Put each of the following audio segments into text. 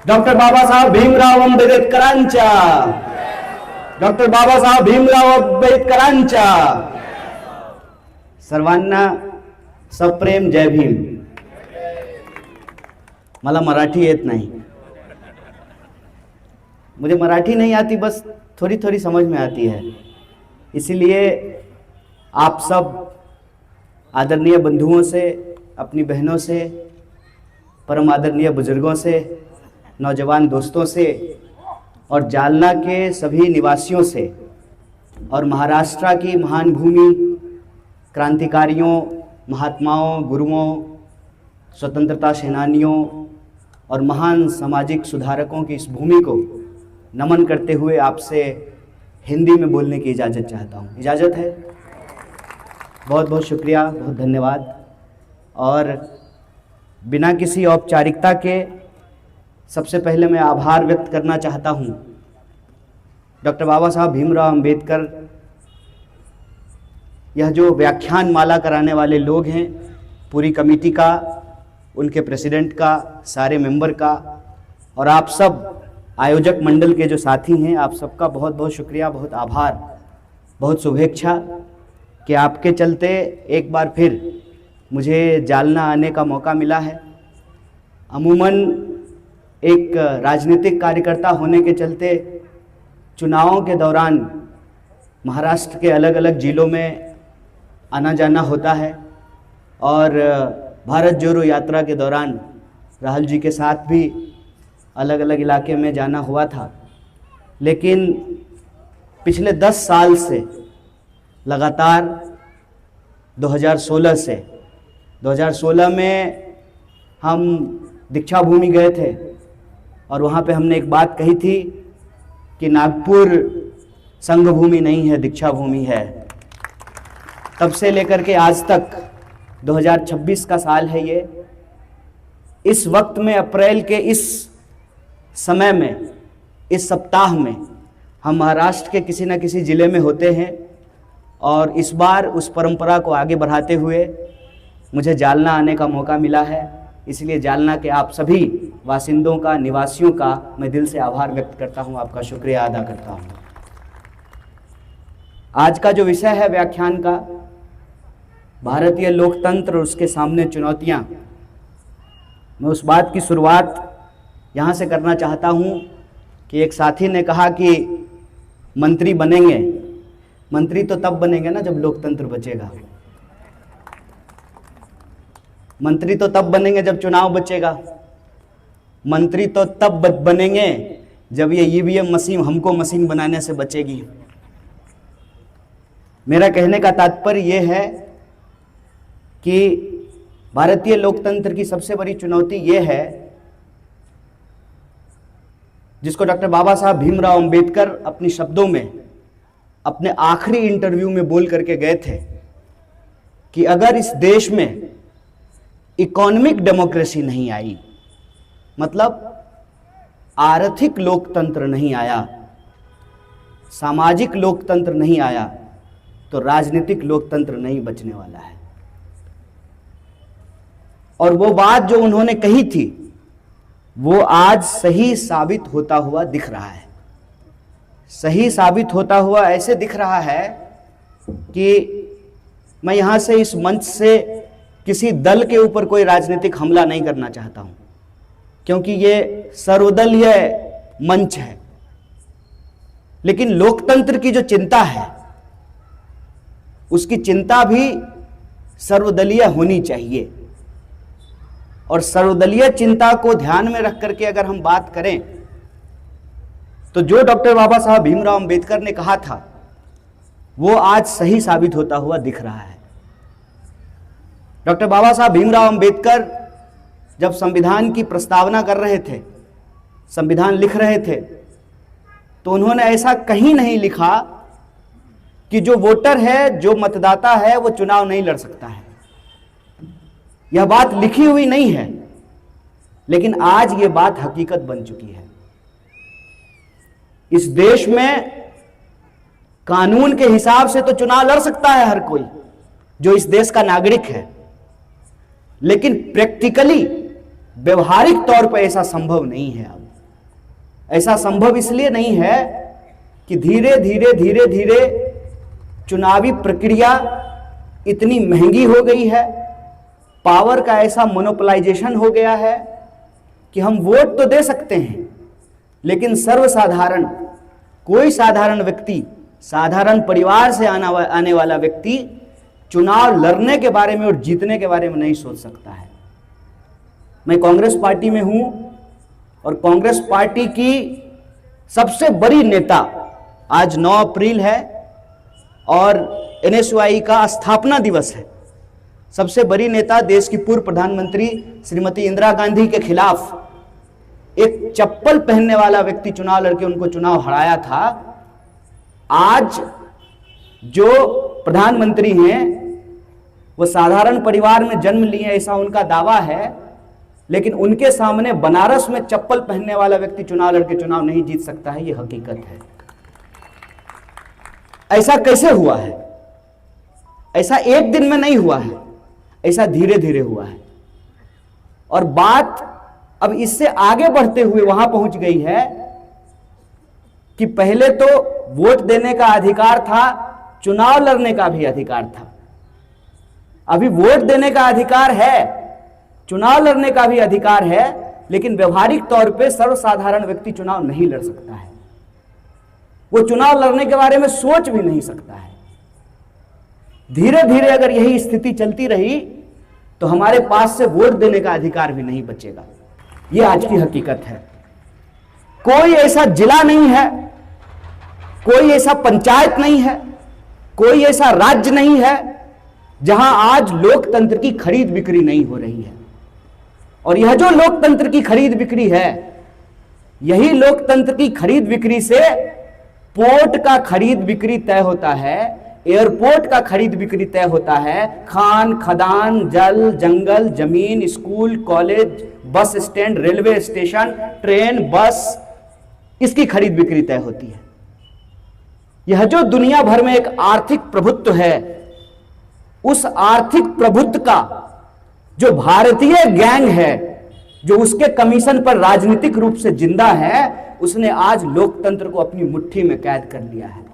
Doctor Babasaheb Bhimrao आंबेडकरांच्या, doctor Babasaheb Bhimrao आंबेडकरांच्या सर्वांना सप्रेम जय भीम. मला मराठी येत नहीं, मुझे मराठी नहीं आती, बस थोड़ी थोड़ी समझ में आती है. इसीलिए आप सब आदरणीय बंधुओं से, अपनी बहनों से, परम आदरणीय बुजुर्गों से, नौजवान दोस्तों से और जालना के सभी निवासियों से और महाराष्ट्र की महान भूमि, क्रांतिकारियों, महात्माओं, गुरुओं, स्वतंत्रता सेनानियों और महान सामाजिक सुधारकों की इस भूमि को नमन करते हुए आपसे हिंदी में बोलने की इजाज़त चाहता हूँ. इजाज़त है? बहुत बहुत शुक्रिया, बहुत धन्यवाद. और बिना किसी औपचारिकता के सबसे पहले मैं आभार व्यक्त करना चाहता हूँ डॉक्टर बाबा साहब भीमराव अंबेडकर, यह जो व्याख्यान माला कराने वाले लोग हैं, पूरी कमेटी का, उनके प्रेसिडेंट का, सारे मेंबर का और आप सब आयोजक मंडल के जो साथी हैं, आप सबका बहुत बहुत शुक्रिया, बहुत आभार, बहुत शुभेच्छा कि आपके चलते एक बार फिर मुझे जालना आने का मौका मिला है. अमूमन एक राजनीतिक कार्यकर्ता होने के चलते चुनावों के दौरान महाराष्ट्र के अलग अलग जिलों में आना जाना होता है और भारत जोड़ो यात्रा के दौरान राहुल जी के साथ भी अलग अलग इलाके में जाना हुआ था. लेकिन पिछले 10 साल से लगातार 2016 में हम दीक्षा भूमि गए थे और वहाँ पे हमने एक बात कही थी कि नागपुर संघ भूमि नहीं है, दीक्षा भूमि है. तब से लेकर के आज तक 2026 का साल है ये. इस वक्त में अप्रैल के इस समय में, इस सप्ताह में हम महाराष्ट्र के किसी न किसी ज़िले में होते हैं और इस बार उस परंपरा को आगे बढ़ाते हुए मुझे जालना आने का मौका मिला है. इसलिए जालना के आप सभी वासिंदों का, निवासियों का मैं दिल से आभार व्यक्त करता हूं, आपका शुक्रिया अदा करता हूं. आज का जो विषय है व्याख्यान का, भारतीय लोकतंत्र और उसके सामने चुनौतियां, मैं उस बात की शुरुआत यहाँ से करना चाहता हूँ कि एक साथी ने कहा कि मंत्री बनेंगे. मंत्री तो तब बनेंगे ना जब लोकतंत्र बचेगा. मंत्री तो तब बनेंगे जब चुनाव बचेगा. मंत्री तो तब बनेंगे जब ये ईवीएम मशीन हमको मशीन बनाने से बचेगी. मेरा कहने का तात्पर्य ये है कि भारतीय लोकतंत्र की सबसे बड़ी चुनौती ये है, जिसको डॉक्टर बाबा साहब भीमराव अंबेडकर अपने शब्दों में अपने आखिरी इंटरव्यू में बोल करके गए थे कि अगर इस देश में इकोनॉमिक डेमोक्रेसी नहीं आई, मतलब आर्थिक लोकतंत्र नहीं आया, सामाजिक लोकतंत्र नहीं आया, तो राजनीतिक लोकतंत्र नहीं बचने वाला है. और वो बात जो उन्होंने कही थी वो आज सही साबित होता हुआ दिख रहा है. सही साबित होता हुआ ऐसे दिख रहा है कि मैं यहाँ से, इस मंच से किसी दल के ऊपर कोई राजनीतिक हमला नहीं करना चाहता हूँ, क्योंकि ये सर्वदलीय मंच है. लेकिन लोकतंत्र की जो चिंता है, उसकी चिंता भी सर्वदलीय होनी चाहिए. और सर्वदलीय चिंता को ध्यान में रख करके अगर हम बात करें तो जो डॉक्टर बाबा साहब भीमराव अंबेडकर ने कहा था वो आज सही साबित होता हुआ दिख रहा है. डॉक्टर बाबा साहब भीमराव अंबेडकर जब संविधान की प्रस्तावना कर रहे थे, संविधान लिख रहे थे, तो उन्होंने ऐसा कहीं नहीं लिखा कि जो वोटर है, जो मतदाता है, वो चुनाव नहीं लड़ सकता है. यह बात लिखी हुई नहीं है, लेकिन आज ये बात हकीकत बन चुकी है. इस देश में कानून के हिसाब से तो चुनाव लड़ सकता है हर कोई जो इस देश का नागरिक है, लेकिन प्रैक्टिकली, व्यवहारिक तौर पर ऐसा संभव नहीं है. अब ऐसा संभव इसलिए नहीं है कि धीरे धीरे चुनावी प्रक्रिया इतनी महंगी हो गई है, पावर का ऐसा मोनोपोलाइजेशन हो गया है कि हम वोट तो दे सकते हैं, लेकिन सर्वसाधारण कोई साधारण व्यक्ति, साधारण परिवार से आने वाला व्यक्ति चुनाव लड़ने के बारे में और जीतने के बारे में नहीं सोच सकता है। मैं कांग्रेस पार्टी में हूं और कांग्रेस पार्टी की सबसे बड़ी नेता, आज 9 अप्रैल है और एनएसयूआई का स्थापना दिवस है, सबसे बड़ी नेता देश की पूर्व प्रधानमंत्री श्रीमती इंदिरा गांधी के खिलाफ एक चप्पल पहनने वाला व्यक्ति चुनाव लड़के उनको चुनाव हराया था। आज जो प्रधानमंत्री हैं वो साधारण परिवार में जन्म लिए ऐसा उनका दावा है, लेकिन उनके सामने बनारस में चप्पल पहनने वाला व्यक्ति चुनाव लड़के चुनाव नहीं जीत सकता है। ये हकीकत है। ऐसा कैसे हुआ है? ऐसा एक दिन में नहीं हुआ है, ऐसा धीरे धीरे हुआ है। और बात अब इससे आगे बढ़ते हुए वहां पहुंच गई है कि पहले तो वोट देने का अधिकार था, चुनाव लड़ने का भी अधिकार था। अभी वोट देने का अधिकार है, चुनाव लड़ने का भी अधिकार है, लेकिन व्यवहारिक तौर पे सर्वसाधारण व्यक्ति चुनाव नहीं लड़ सकता है। वो चुनाव लड़ने के बारे में सोच भी नहीं सकता है। धीरे धीरे अगर यही स्थिति चलती रही तो हमारे पास से वोट देने का अधिकार भी नहीं बचेगा। ये आज की हकीकत है। कोई ऐसा जिला नहीं है, कोई ऐसा पंचायत नहीं है, कोई ऐसा राज्य नहीं है जहां आज लोकतंत्र की खरीद बिक्री नहीं हो रही है। और यह जो लोकतंत्र की खरीद बिक्री है, यही लोकतंत्र की खरीद बिक्री से पोर्ट का खरीद बिक्री तय होता है, एयरपोर्ट का खरीद बिक्री तय होता है, खान खदान, जल जंगल, जमीन, school, college, bus stand, railway station, train, बस, इसकी खरीद बिक्री तय होती है। यह जो दुनिया भर में एक आर्थिक प्रभुत्व है, उस आर्थिक प्रभुत्व का जो भारतीय गैंग है, जो उसके कमीशन पर राजनीतिक रूप से जिंदा है, उसने आज लोकतंत्र को अपनी मुट्ठी में कैद कर लिया है।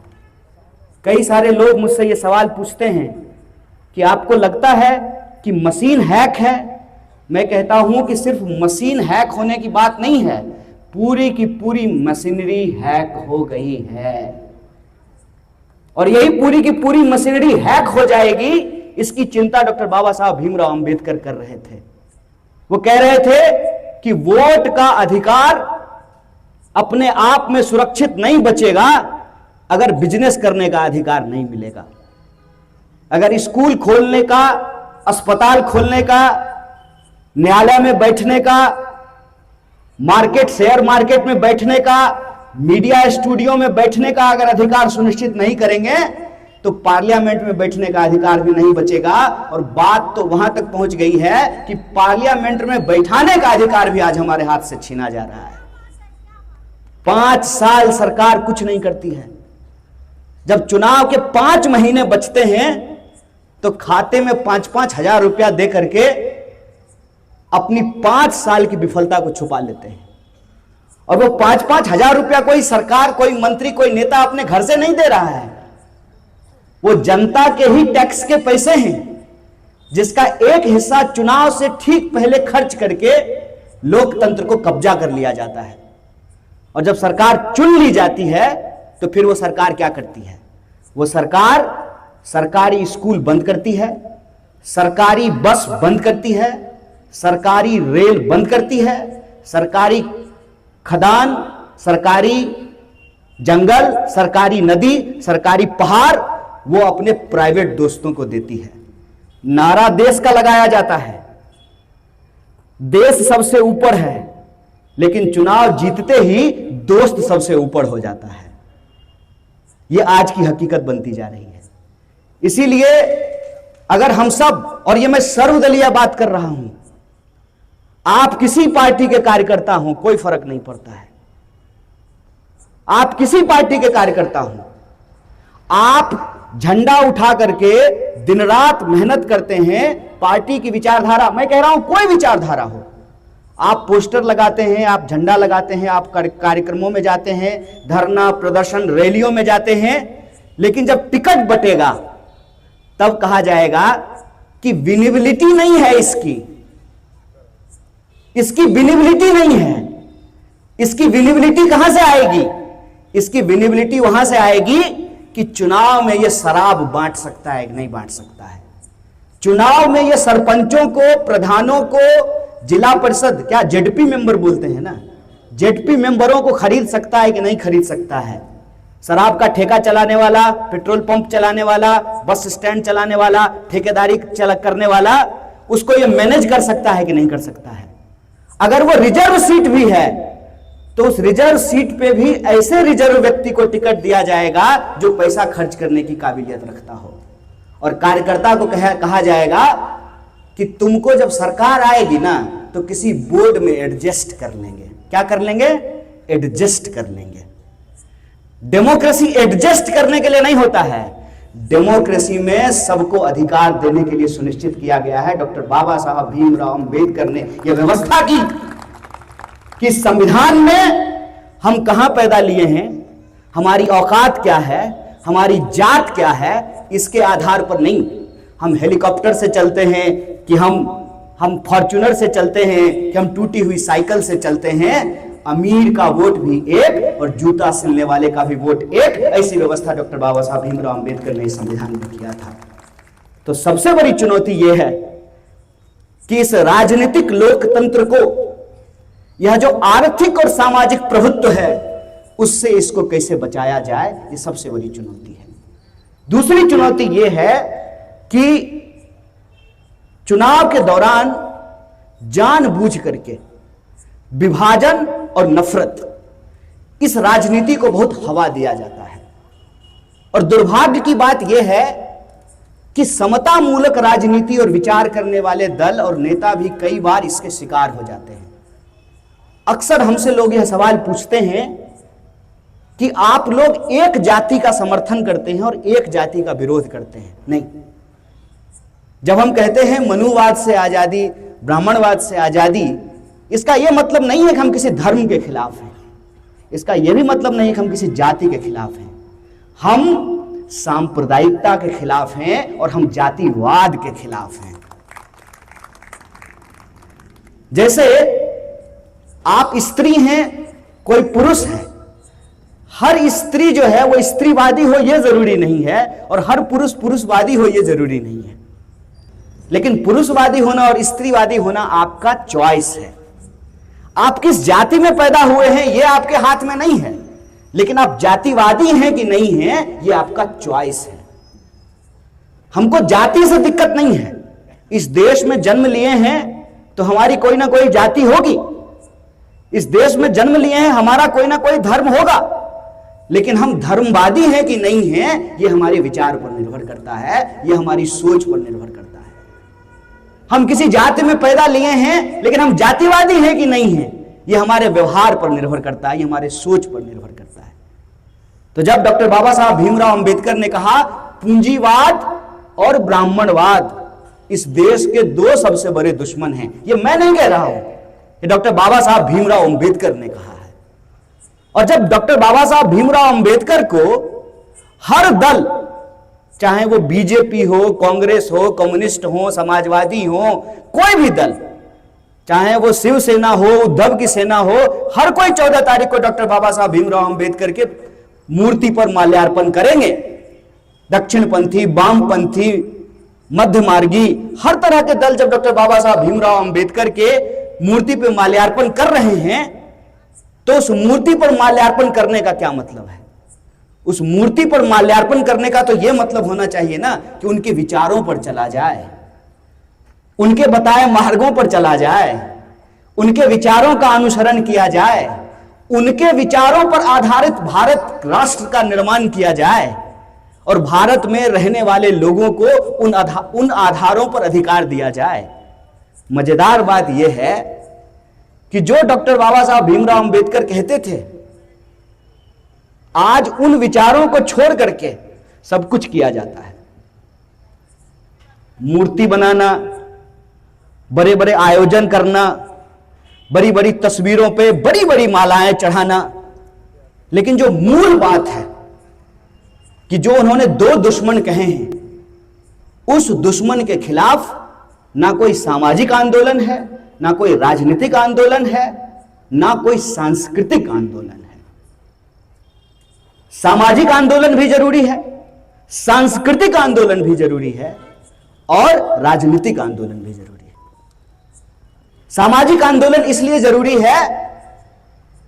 कई सारे लोग मुझसे ये सवाल पूछते हैं कि आपको लगता है कि मशीन हैक है? मैं कहता हूं कि सिर्फ मशीन हैक होने की बात नहीं है, पूरी की पूरी मशीनरी हैक हो गई है। और यही पूरी की पूरी मशीनरी हैक हो जाएगी, इसकी चिंता डॉक्टर बाबा साहब भीमराव अंबेडकर कर रहे थे। वो कह रहे थे कि वोट का अधिकार अपने आप में सुरक्षित नहीं बचेगा अगर बिजनेस करने का अधिकार नहीं मिलेगा। अगर स्कूल खोलने का, अस्पताल खोलने का, न्यायालय में बैठने का, मार्केट, शेयर मार्केट में बैठने का, मीडिया स्टूडियो में बैठने का अगर अधिकार सुनिश्चित नहीं करेंगे तो पार्लियामेंट में बैठने का अधिकार भी नहीं बचेगा। और बात तो वहां तक पहुंच गई है कि पार्लियामेंट में बैठाने का अधिकार भी आज हमारे हाथ से छीना जा रहा है। 5 साल सरकार कुछ नहीं करती है। जब चुनाव के 5 महीने बचते हैं तो खाते में 5-5 हजार रुपया दे करके अपनी 5 साल की विफलता को छुपा लेते हैं। और वो 5-5 हजार रुपया कोई सरकार, कोई मंत्री, कोई नेता अपने घर से नहीं दे रहा है, वो जनता के ही टैक्स के पैसे हैं, जिसका एक हिस्सा चुनाव से ठीक पहले खर्च करके लोकतंत्र को कब्जा कर लिया जाता है। और जब सरकार चुन ली जाती है तो फिर वो सरकार क्या करती है? वो सरकार सरकारी स्कूल बंद करती है, सरकारी बस बंद करती है, सरकारी रेल बंद करती है, सरकारी खदान, सरकारी जंगल, सरकारी नदी, सरकारी पहाड़ वो अपने प्राइवेट दोस्तों को देती है। नारा देश का लगाया जाता है, देश सबसे ऊपर है, लेकिन चुनाव जीतते ही दोस्त सबसे ऊपर हो जाता है। यह आज की हकीकत बनती जा रही है। इसीलिए अगर हम सब, और यह मैं सर्वदलीय बात कर रहा हूं, आप किसी पार्टी के कार्यकर्ता हो, कोई फर्क नहीं पड़ता है, आप किसी पार्टी के कार्यकर्ता हो, आप झंडा उठा करके दिन रात मेहनत करते हैं, पार्टी की विचारधारा, मैं कह रहा हूं कोई विचारधारा हो, आप पोस्टर लगाते हैं, आप झंडा लगाते हैं, आप कार्यक्रमों में जाते हैं, धरना प्रदर्शन रैलियों में जाते हैं, लेकिन जब टिकट बटेगा तब कहा जाएगा कि विजिबिलिटी नहीं है, इसकी विजिबिलिटी नहीं है। इसकी विजिबिलिटी कहां से आएगी? इसकी विजिबिलिटी वहां से आएगी कि चुनाव में यह शराब बांट सकता है कि नहीं बांट सकता है, चुनाव में यह सरपंचों को, प्रधानों को, जिला परिषद, क्या जेडपी मेंबर बोलते हैं ना, जेडपी मेंबरों को खरीद सकता है कि नहीं खरीद सकता है, शराब का ठेका चलाने वाला, पेट्रोल पंप चलाने वाला, बस स्टैंड चलाने वाला, ठेकेदारी करने वाला, उसको यह मैनेज कर सकता है कि नहीं कर सकता है। अगर वो रिजर्व सीट भी है तो उस रिजर्व सीट पे भी ऐसे रिजर्व व्यक्ति को टिकट दिया जाएगा जो पैसा खर्च करने की काबिलियत रखता हो, और कार्यकर्ता को कहा जाएगा कि तुमको जब सरकार आएगी ना तो किसी बोर्ड में एडजस्ट कर लेंगे। क्या कर लेंगे? एडजस्ट कर लेंगे। डेमोक्रेसी एडजस्ट करने के लिए नहीं होता है, डेमोक्रेसी में सबको अधिकार देने के लिए सुनिश्चित किया गया है। डॉक्टर बाबा साहब भीमराव अंबेडकर ने यह व्यवस्था की कि संविधान में हम कहां पैदा लिए हैं, हमारी औकात क्या है, हमारी जात क्या है, इसके आधार पर नहीं हम हेलीकॉप्टर से चलते हैं, कि हम फॉर्च्यूनर से चलते हैं, कि हम टूटी हुई साइकिल से चलते हैं। अमीर का वोट भी एक और जूता सिलने वाले का भी वोट एक, ऐसी व्यवस्था डॉक्टर बाबा साहब भीमराव अंबेडकर ने संविधान में किया था। तो सबसे बड़ी चुनौती यह है कि इस राजनीतिक लोकतंत्र को, यह जो आर्थिक और सामाजिक प्रभुत्व है, उससे इसको कैसे बचाया जाए, ये सबसे बड़ी चुनौती है। दूसरी चुनौती यह है कि चुनाव के दौरान जानबूझ करके विभाजन और नफरत, इस राजनीति को बहुत हवा दिया जाता है। और दुर्भाग्य की बात यह है कि समता मूलक राजनीति और विचार करने वाले दल और नेता भी कई बार इसके शिकार हो जाते हैं। अक्सर हमसे लोग यह सवाल पूछते हैं कि आप लोग एक जाति का समर्थन करते हैं और एक जाति का विरोध करते हैं। नहीं, जब हम कहते हैं मनुवाद से आजादी, ब्राह्मणवाद से आजादी, इसका यह मतलब नहीं है कि हम किसी धर्म के खिलाफ हैं, इसका यह भी मतलब नहीं है कि हम किसी जाति के खिलाफ हैं। हम सांप्रदायिकता के खिलाफ हैं और हम जातिवाद के खिलाफ हैं। जैसे आप स्त्री हैं, कोई पुरुष है, हर स्त्री जो है वो स्त्रीवादी हो यह जरूरी नहीं है, और हर पुरुष पुरुषवादी हो यह जरूरी नहीं है। लेकिन पुरुषवादी होना और स्त्रीवादी होना आपका चॉइस है। आप किस जाति में पैदा हुए हैं यह आपके हाथ में नहीं है, लेकिन आप जातिवादी हैं कि नहीं हैं यह आपका चॉइस है। हमको जाति से दिक्कत नहीं है। इस देश में जन्म लिए हैं तो हमारी कोई ना कोई जाति होगी, इस देश में जन्म लिए हैं, हमारा कोई ना कोई धर्म होगा, लेकिन हम धर्मवादी हैं कि नहीं हैं यह हमारे विचार पर निर्भर करता है, यह हमारी सोच पर निर्भर करता है। हम किसी जाति में पैदा लिए हैं लेकिन हम जातिवादी हैं कि नहीं हैं यह हमारे व्यवहार पर निर्भर करता है, यह हमारे सोच पर निर्भर करता है। तो जब डॉक्टर बाबा साहब भीमराव अंबेडकर ने कहा पूंजीवाद और ब्राह्मणवाद इस देश के दो सबसे बड़े दुश्मन हैं, यह मैं नहीं कह रहा हूं, ये डॉक्टर बाबा साहब भीमराव अंबेडकर ने कहा है। और जब डॉक्टर बाबा साहब भीमराव अंबेडकर को हर दल, चाहे वो बीजेपी हो, कांग्रेस हो, कम्युनिस्ट हो, समाजवादी हो, कोई भी दल, चाहे वो शिवसेना हो, उद्धव की सेना हो, हर कोई 14 तारीख को डॉक्टर बाबा साहब भीमराव अंबेडकर के मूर्ति पर माल्यार्पण करेंगे। दक्षिणपंथी, वामपंथी, मध्य मार्गी, हर तरह के दल जब डॉक्टर बाबा साहब भीमराव अंबेडकर के मूर्ति पर माल्यार्पण कर रहे हैं तो उस मूर्ति पर माल्यार्पण करने का क्या मतलब है? उस मूर्ति पर माल्यार्पण करने का तो यह मतलब होना चाहिए ना कि उनके विचारों पर चला जाए, उनके बताए मार्गों पर चला जाए, उनके विचारों का अनुसरण किया जाए, उनके विचारों पर आधारित भारत राष्ट्र का निर्माण किया जाए और भारत में रहने वाले लोगों को उन आधारों पर अधिकार दिया जाए। मजेदार बात यह है कि जो डॉक्टर बाबा साहब भीमराव अंबेडकर कहते थे, आज उन विचारों को छोड़ करके सब कुछ किया जाता है। मूर्ति बनाना, बड़े बड़े आयोजन करना, बड़ी बड़ी तस्वीरों पे बड़ी बड़ी मालाएं चढ़ाना, लेकिन जो मूल बात है कि जो उन्होंने दो दुश्मन कहे हैं, उस दुश्मन के खिलाफ ना कोई सामाजिक आंदोलन है, ना कोई राजनीतिक आंदोलन है, ना कोई सांस्कृतिक आंदोलन है। सामाजिक आंदोलन भी जरूरी है, सांस्कृतिक आंदोलन भी जरूरी है और राजनीतिक आंदोलन भी जरूरी है। सामाजिक आंदोलन इसलिए जरूरी है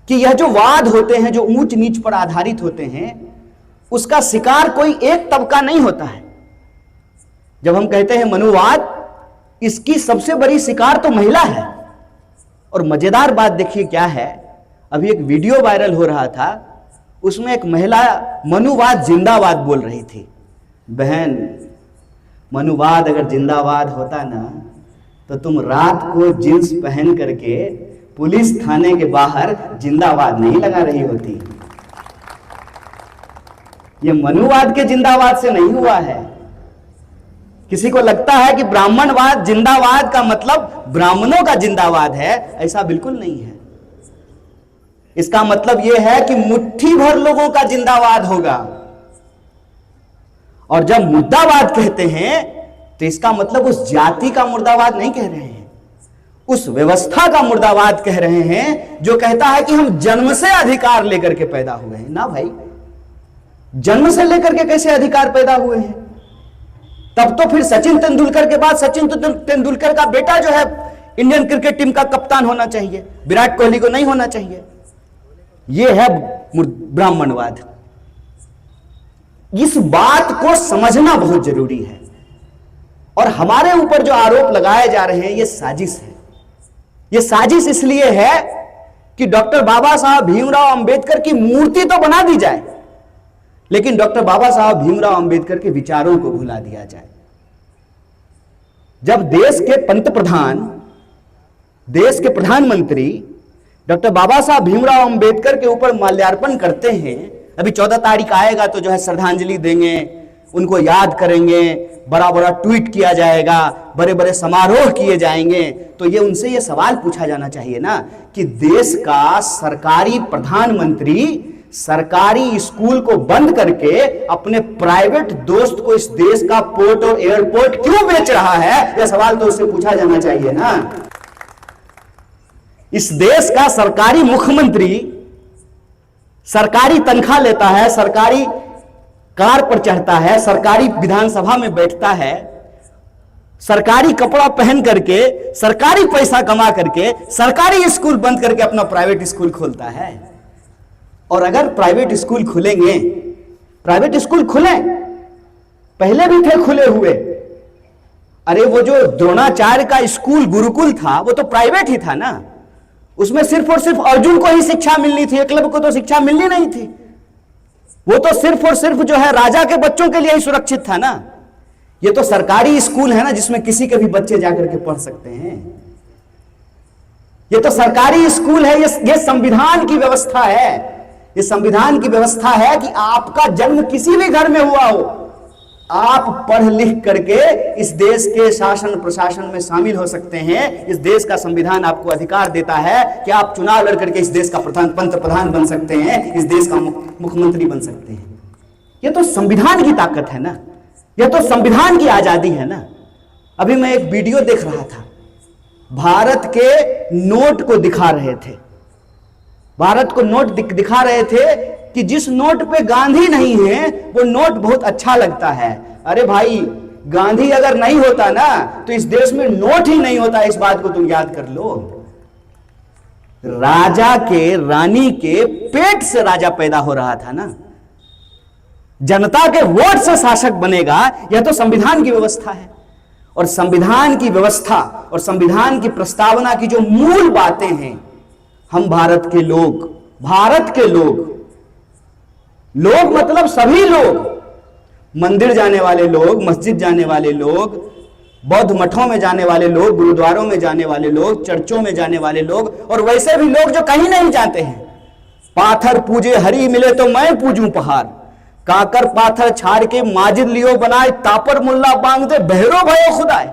कि यह जो वाद होते हैं, जो ऊंच नीच पर आधारित होते हैं, उसका शिकार कोई एक तबका नहीं होता है। जब हम कहते हैं मनुवाद, इसकी सबसे बड़ी शिकार तो महिला है। और मजेदार बात देखिए क्या है, अभी एक वीडियो वायरल हो रहा था, उसमें एक महिला मनुवाद जिंदाबाद बोल रही थी। बहन, मनुवाद अगर जिंदाबाद होता ना तो तुम रात को जींस पहन करके पुलिस थाने के बाहर जिंदाबाद नहीं लगा रही होती। ये मनुवाद के जिंदाबाद से नहीं हुआ है। किसी को लगता है कि ब्राह्मणवाद जिंदाबाद का मतलब ब्राह्मणों का जिंदाबाद है, ऐसा बिल्कुल नहीं है। इसका मतलब यह है कि मुट्ठी भर लोगों का जिंदाबाद होगा। और जब मुर्दाबाद कहते हैं तो इसका मतलब उस जाति का मुर्दाबाद नहीं कह रहे हैं, उस व्यवस्था का मुर्दाबाद कह रहे हैं जो कहता है कि हम जन्म से अधिकार लेकर के पैदा हुए हैं। ना भाई, जन्म से लेकर के कैसे अधिकार पैदा हुए हैं? तब तो फिर सचिन तेंदुलकर के बाद सचिन तेंदुलकर का बेटा जो है इंडियन क्रिकेट टीम का कप्तान होना चाहिए, विराट कोहली को नहीं होना चाहिए। यह है ब्राह्मणवाद। इस बात को समझना बहुत जरूरी है। और हमारे ऊपर जो आरोप लगाए जा रहे हैं, यह साजिश है। यह साजिश इसलिए है कि डॉक्टर बाबा साहब भीमराव अंबेडकर की मूर्ति तो बना दी जाए, लेकिन डॉक्टर बाबा साहब भीमराव अंबेडकर के विचारों को भुला दिया जाए। जब देश के पंतप्रधान, देश के प्रधानमंत्री डॉक्टर बाबा साहब भीमराव अंबेडकर के ऊपर माल्यार्पण करते हैं, अभी 14 तारीख आएगा तो जो है श्रद्धांजलि देंगे, उनको याद करेंगे, बड़ा बड़ा ट्वीट किया जाएगा, बड़े बड़े समारोह किए जाएंगे, तो ये उनसे ये सवाल पूछा जाना चाहिए ना कि देश का सरकारी प्रधानमंत्री सरकारी स्कूल को बंद करके अपने प्राइवेट दोस्त को इस देश का पोर्ट और एयरपोर्ट क्यों बेच रहा है? यह सवाल तो उससे पूछा जाना चाहिए ना। इस देश का सरकारी मुख्यमंत्री सरकारी तनख्वाह लेता है, सरकारी कार पर चढ़ता है, सरकारी विधानसभा में बैठता है, सरकारी कपड़ा पहन करके, सरकारी पैसा कमा करके सरकारी स्कूल बंद करके अपना प्राइवेट स्कूल खोलता है। और अगर प्राइवेट स्कूल खुलेंगे, प्राइवेट स्कूल खुले, पहले भी थे खुले हुए। अरे वो जो द्रोणाचार्य का स्कूल गुरुकुल था वो तो प्राइवेट ही था ना, उसमें सिर्फ और सिर्फ अर्जुन को ही शिक्षा मिलनी थी, एकलव्य को तो शिक्षा मिलनी नहीं थी। वो तो सिर्फ और सिर्फ जो है राजा के बच्चों के लिए ही सुरक्षित था ना। ये तो सरकारी स्कूल है ना, जिसमें किसी के भी बच्चे जाकर के पढ़ सकते हैं। ये तो सरकारी स्कूल है, ये संविधान की व्यवस्था है। ये संविधान की व्यवस्था है कि आपका जन्म किसी भी घर में हुआ हो, आप पढ़ लिख करके इस देश के शासन प्रशासन में शामिल हो सकते हैं। इस देश का संविधान आपको अधिकार देता है कि आप चुनाव लड़ करके इस देश का पंतप्रधान बन सकते हैं, इस देश का मुख्यमंत्री बन सकते हैं। यह तो संविधान की ताकत है ना, यह तो संविधान की आजादी है ना। अभी मैं एक वीडियो देख रहा था, भारत के नोट को दिखा रहे थे, भारत को नोट दिखा रहे थे कि जिस नोट पे गांधी नहीं है वो नोट बहुत अच्छा लगता है। अरे भाई, गांधी अगर नहीं होता ना तो इस देश में नोट ही नहीं होता, इस बात को तुम याद कर लो। राजा के, रानी के पेट से राजा पैदा हो रहा था ना, जनता के वोट से शासक बनेगा, यह तो संविधान की व्यवस्था है। और संविधान की व्यवस्था और संविधान की प्रस्तावना की जो मूल बातें हैं, हम भारत के लोग, भारत के लोग मतलब सभी लोग, मंदिर जाने वाले लोग, मस्जिद जाने वाले लोग, बौद्ध मठों में जाने वाले लोग, गुरुद्वारों में जाने वाले लोग, चर्चों में जाने वाले लोग, और वैसे भी लोग जो कहीं नहीं जाते हैं। पाथर पूजे हरी मिले तो मैं पूजूं पहाड़, काकर पाथर छाड़ के माजिद लियो बनाए, तापर मुल्ला बांग दे बहरो भयो खुदाए।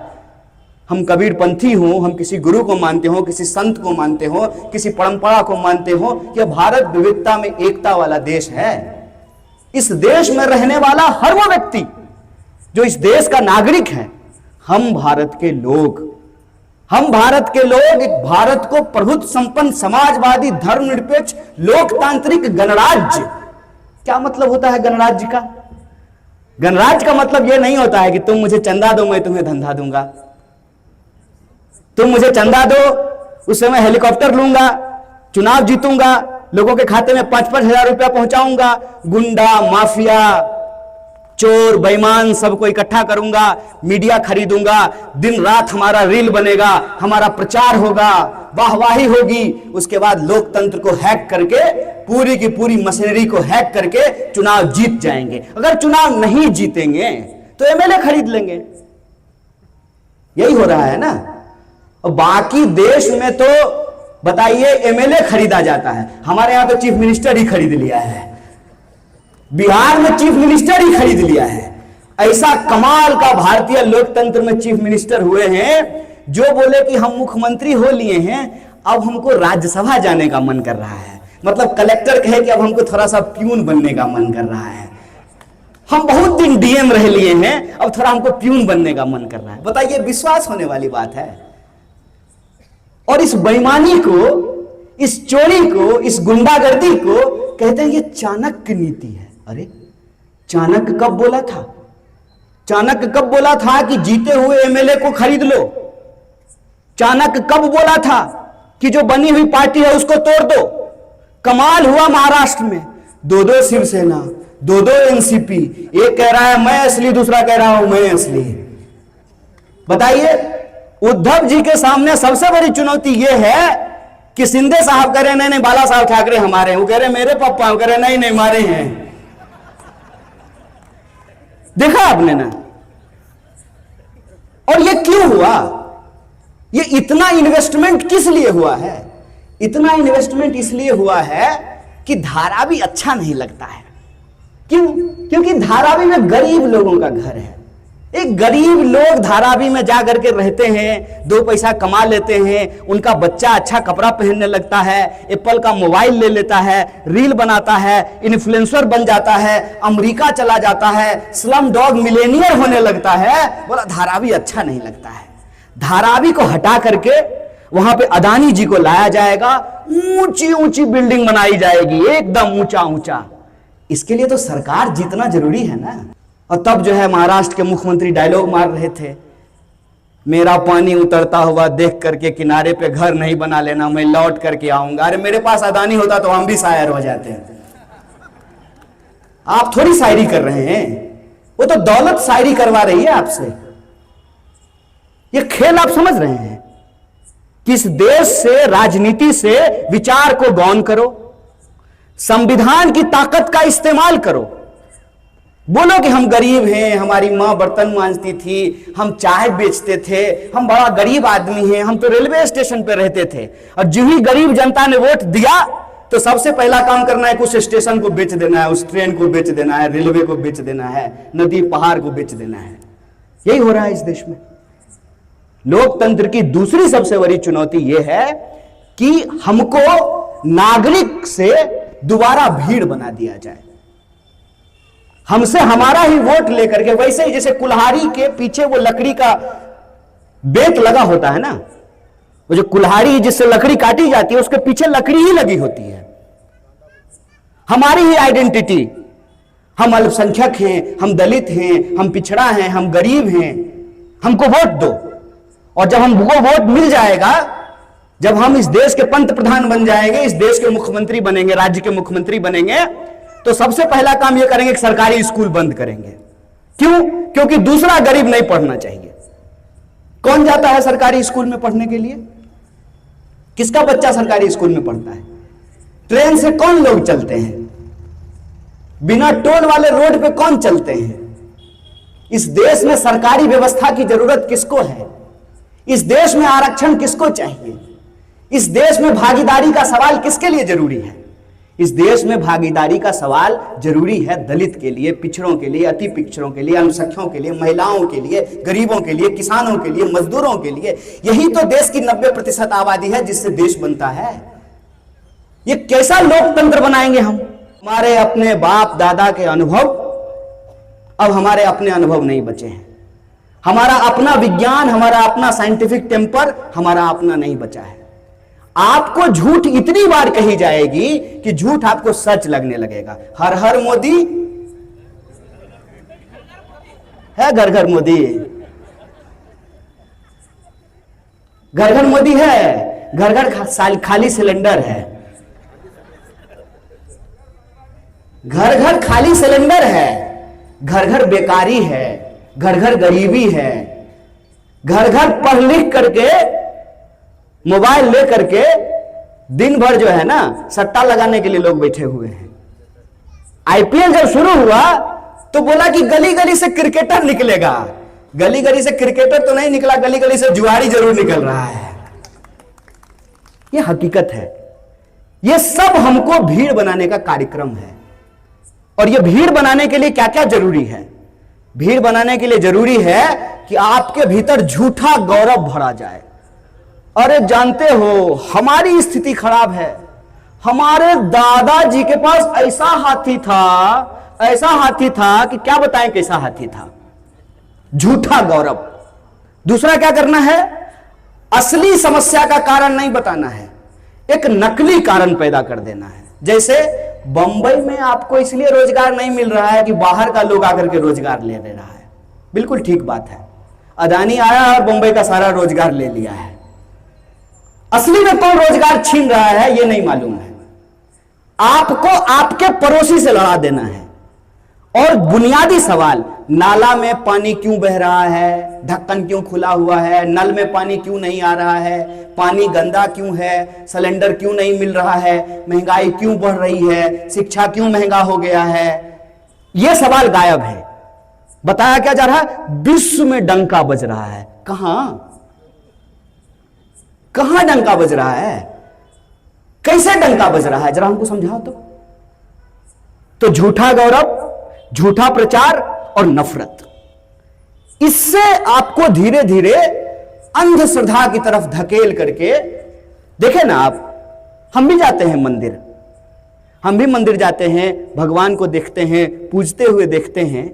हम कबीरपंथी हो, हम किसी गुरु को मानते हो, किसी संत को मानते हो, किसी परंपरा को मानते हो, यह भारत विविधता में एकता वाला देश है। इस देश में रहने वाला हर वो व्यक्ति जो इस देश का नागरिक है, हम भारत के लोग एक भारत को प्रभुत्व संपन्न समाजवादी धर्मनिरपेक्ष लोकतांत्रिक गणराज्य। क्या मतलब होता है गणराज्य का? गणराज्य का मतलब यह नहीं होता है कि तुम मुझे चंदा दो मैं तुम्हें धंधा दूंगा, तुम मुझे चंदा दो उससे मैं हेलीकॉप्टर लूंगा, चुनाव जीतूंगा, लोगों के खाते में 5-5 हजार रुपया पहुंचाऊंगा, गुंडा माफिया चोर बेईमान सबको इकट्ठा करूंगा, मीडिया खरीदूंगा, दिन रात हमारा रील बनेगा, हमारा प्रचार होगा, वाहवाही होगी, उसके बाद लोकतंत्र को हैक करके पूरी की पूरी मशीनरी को हैक करके चुनाव जीत जाएंगे। अगर चुनाव नहीं जीतेंगे तो एमएलए खरीद लेंगे। यही हो रहा है ना। और बाकी देश में तो बताइए एमएलए खरीदा जाता है, हमारे यहां तो चीफ मिनिस्टर ही खरीद लिया है, बिहार में चीफ मिनिस्टर ही खरीद लिया है। ऐसा कमाल का भारतीय लोकतंत्र में चीफ मिनिस्टर हुए हैं जो बोले कि हम मुख्यमंत्री हो लिए हैं, अब हमको राज्यसभा जाने का मन कर रहा है। मतलब कलेक्टर कहे कि अब हमको थोड़ा सा प्यून बनने का मन कर रहा है, हम बहुत दिन डीएम रह लिए हैं, अब थोड़ा हमको प्यून बनने का मन कर रहा है। बताइए, विश्वास होने वाली बात है? और इस बेईमानी को, इस चोरी को, इस गुंडागर्दी को कहते हैं ये चाणक्य नीति है। अरे चाणक्य कब बोला था? चाणक्य कब बोला था कि जीते हुए एमएलए को खरीद लो? चाणक्य कब बोला था कि जो बनी हुई पार्टी है उसको तोड़ दो? कमाल हुआ महाराष्ट्र में, 2-2 शिवसेना, 2-2 एनसीपी, एक कह रहा है मैं असली, दूसरा कह रहा हूं मैं असली। बताइए, उद्धव जी के सामने सबसे बड़ी चुनौती यह है कि शिंदे साहब कह रहे नहीं बाला साहब ठाकरे हमारे हैं, वो कह रहे मेरे पापा, वो कह रहे नहीं हमारे हैं। देखा आपने ना? और ये क्यों हुआ? ये इतना इन्वेस्टमेंट किस लिए हुआ है? इतना इन्वेस्टमेंट इसलिए हुआ है कि धारावी अच्छा नहीं लगता है। क्यों? क्योंकि धारावी में गरीब लोगों का घर है। एक गरीब लोग धारावी में जा करके रहते हैं, 2 पैसा कमा लेते हैं, उनका बच्चा अच्छा कपड़ा पहनने लगता है, एप्पल का मोबाइल ले लेता है, रील बनाता है, इन्फ्लुएंसर बन जाता है, अमेरिका चला जाता है, स्लम डॉग मिलेनियर होने लगता है। बोला धारावी अच्छा नहीं लगता है। धारावी को हटा करके वहां पे अदानी जी को लाया जाएगा, ऊंची ऊंची बिल्डिंग बनाई जाएगी, एकदम ऊंचा ऊंचा। इसके लिए तो सरकार जीतना जरूरी है ना। और तब जो है महाराष्ट्र के मुख्यमंत्री डायलॉग मार रहे थे, मेरा पानी उतरता हुआ देख करके किनारे पे घर नहीं बना लेना, मैं लौट करके आऊंगा। अरे मेरे पास अदानी होता तो हम भी शायर हो जाते हैं। आप थोड़ी शायरी कर रहे हैं, वो तो दौलत शायरी करवा रही है आपसे। ये खेल आप समझ रहे हैं? किस देश से, राजनीति से विचार को गौन करो, संविधान की ताकत का इस्तेमाल करो। बोलो कि हम गरीब हैं, हमारी मां बर्तन मांजती थी, हम चाय बेचते थे, हम बड़ा गरीब आदमी हैं, हम तो रेलवे स्टेशन पे रहते थे। और जो ही गरीब जनता ने वोट दिया तो सबसे पहला काम करना है उस स्टेशन को बेच देना है, उस ट्रेन को बेच देना है, रेलवे को बेच देना है, नदी पहाड़ को बेच देना है। यही हो रहा है इस देश में। लोकतंत्र की दूसरी सबसे बड़ी चुनौती यह है कि हमको नागरिक से दोबारा भीड़ बना दिया जाए, हमसे हमारा ही वोट लेकर के। वैसे ही जैसे कुल्हाड़ी के पीछे वो लकड़ी का बेत लगा होता है ना, वो जो कुल्हाड़ी जिससे लकड़ी काटी जाती है उसके पीछे लकड़ी ही लगी होती है। हमारी ही आइडेंटिटी, हम अल्पसंख्यक हैं, हम दलित हैं, हम पिछड़ा हैं, हम गरीब हैं, हमको वोट दो। और जब हमको वोट मिल जाएगा, जब हम इस देश के पंत प्रधान बन जाएंगे, इस देश के मुख्यमंत्री बनेंगे, राज्य के मुख्यमंत्री बनेंगे, तो सबसे पहला काम यह करेंगे कि सरकारी स्कूल बंद करेंगे। क्यों? क्योंकि दूसरा गरीब नहीं पढ़ना चाहिए। कौन जाता है सरकारी स्कूल में पढ़ने के लिए? किसका बच्चा सरकारी स्कूल में पढ़ता है? ट्रेन से कौन लोग चलते हैं? बिना टोल वाले रोड पे कौन चलते हैं? इस देश में सरकारी व्यवस्था की जरूरत किसको है? इस देश में आरक्षण किसको चाहिए? इस देश में भागीदारी का सवाल किसके लिए जरूरी है? इस देश में भागीदारी का सवाल जरूरी है, दलित के लिए, पिछड़ों के लिए, अति पिछड़ों के लिए, अल्पसंख्यकों के लिए, महिलाओं के लिए, गरीबों के लिए, किसानों के लिए, मजदूरों के लिए। यही तो देश की 90% आबादी है जिससे देश बनता है। ये कैसा लोकतंत्र बनाएंगे हम? हमारे अपने बाप दादा के अनुभव, अब हमारे अपने अनुभव नहीं बचे हैं। हमारा अपना विज्ञान, हमारा अपना साइंटिफिक टेम्पर, हमारा अपना नहीं बचा है। आपको झूठ इतनी बार कही जाएगी कि झूठ आपको सच लगने लगेगा। हर हर मोदी है, घर घर मोदी, घर घर मोदी है, घर घर खाली सिलेंडर है, घर घर खाली सिलेंडर है, घर घर बेकारी है, घर घर गरीबी है, घर घर पढ़ लिख करके मोबाइल लेकर के दिन भर जो है ना सट्टा लगाने के लिए लोग बैठे हुए हैं। आईपीएल जब शुरू हुआ तो बोला कि गली गली से क्रिकेटर निकलेगा। गली गली से क्रिकेटर तो नहीं निकला, गली गली से जुआरी जरूर निकल रहा है। यह हकीकत है। यह सब हमको भीड़ बनाने का कार्यक्रम है। और यह भीड़ बनाने के लिए क्या क्या जरूरी है? भीड़ बनाने के लिए जरूरी है कि आपके भीतर झूठा गौरव भरा जाए। अरे जानते हो हमारी स्थिति खराब है, हमारे दादाजी के पास ऐसा हाथी था, ऐसा हाथी था कि क्या बताएं कैसा हाथी था। झूठा गौरव। दूसरा क्या करना है? असली समस्या का कारण नहीं बताना है, एक नकली कारण पैदा कर देना है। जैसे बंबई में आपको इसलिए रोजगार नहीं मिल रहा है कि बाहर का लोग आकर के रोजगार ले रहा है। बिल्कुल ठीक बात है, अदानी आया और बंबई का सारा रोजगार ले लिया है। असली में कौन रोजगार छीन रहा है यह नहीं मालूम है। आपको आपके पड़ोसी से लड़ा देना है। और बुनियादी सवाल, नाला में पानी क्यों बह रहा है, ढक्कन क्यों खुला हुआ है, नल में पानी क्यों नहीं आ रहा है, पानी गंदा क्यों है, सिलेंडर क्यों नहीं मिल रहा है, महंगाई क्यों बढ़ रही है, शिक्षा क्यों महंगा हो गया है, यह सवाल गायब है। बताया क्या जा रहा है? विश्व में डंका बज रहा है। कहां डंका बज रहा है? कैसे डंका बज रहा है? जरा हमको समझाओ तो झूठा गौरव, झूठा प्रचार और नफरत, इससे आपको धीरे धीरे अंधश्रद्धा की तरफ धकेल करके, देखे ना आप, हम भी जाते हैं मंदिर, हम भी मंदिर जाते हैं, भगवान को देखते हैं, पूजते हुए देखते हैं,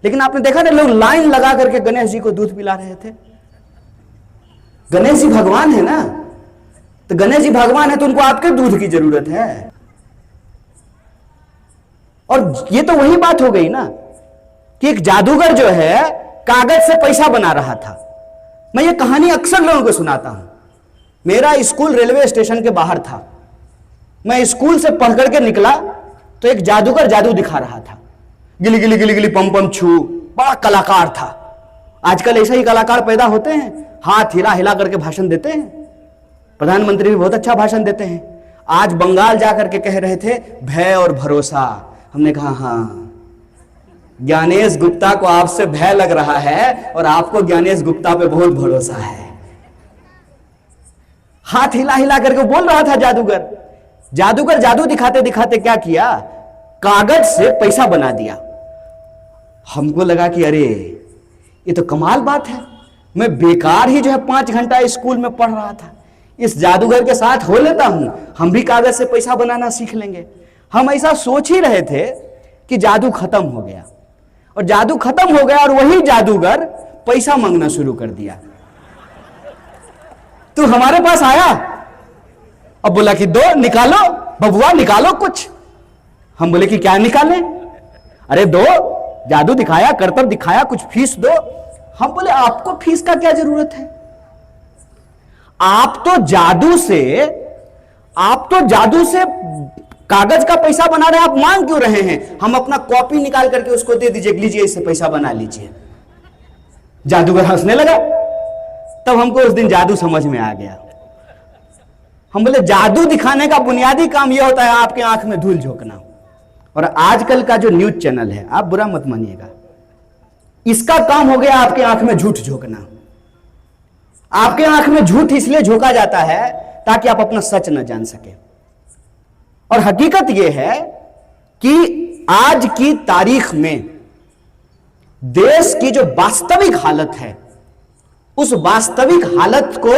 लेकिन आपने देखा ना लोग लाइन लगा करके गणेश जी को दूध पिला रहे थे। गणेश जी भगवान है ना, तो गणेश जी भगवान है तो उनको आपके दूध की जरूरत है। और ये तो वही बात हो गई ना कि एक जादूगर जो है कागज से पैसा बना रहा था। मैं ये कहानी अक्सर लोगों को सुनाता हूं। मेरा स्कूल रेलवे स्टेशन के बाहर था। मैं स्कूल से पढ़ करके निकला तो एक जादूगर जादू दिखा रहा था। गिली गिली गिली गिली पम पम छू, बड़ा कलाकार था। आजकल ऐसे ही कलाकार पैदा होते हैं, हाथ हिला हिला करके भाषण देते हैं। प्रधानमंत्री भी बहुत अच्छा भाषण देते हैं। आज बंगाल जाकर के कह रहे थे भय और भरोसा। हमने कहा हाँ, ज्ञानेश गुप्ता को आपसे भय लग रहा है और आपको ज्ञानेश गुप्ता पे बहुत भरोसा है। हाथ हिला हिला करके बोल रहा था जादूगर। जादूगर जादू दिखाते दिखाते क्या किया, कागज से पैसा बना दिया। हमको लगा कि अरे ये तो कमाल बात है, मैं बेकार ही जो है 5 घंटा स्कूल में पढ़ रहा था, इस जादूगर के साथ हो लेता हूं, हम भी कागज से पैसा बनाना सीख लेंगे। हम ऐसा सोच ही रहे थे कि जादू खत्म हो गया, और जादू खत्म हो गया और वही जादूगर पैसा मांगना शुरू कर दिया। तू हमारे पास आया, अब बोला कि दो निकालो बबुआ, निकालो कुछ। हम बोले कि क्या निकालें? अरे दो, जादू दिखाया, करतब दिखाया, कुछ फीस दो। हम बोले आपको फीस का क्या जरूरत है? आप तो जादू से कागज का पैसा बना रहे हैं, आप मांग क्यों रहे हैं? हम अपना कॉपी निकाल करके उसको दे दीजिए, लीजिए इससे पैसा बना लीजिए। जादूगर हंसने लगा। तब हमको उस दिन जादू समझ में आ गया। हम बोले जादू दिखाने का बुनियादी काम यह होता है आपके आंख में धूल झोंकना। और आजकल का जो न्यूज चैनल है, आप बुरा मत मानिएगा, इसका काम हो गया आपके आंख में झूठ झोंकना। आपके आंख में झूठ इसलिए झोंका जाता है ताकि आप अपना सच न जान सके। और हकीकत यह है कि आज की तारीख में देश की जो वास्तविक हालत है, उस वास्तविक हालत को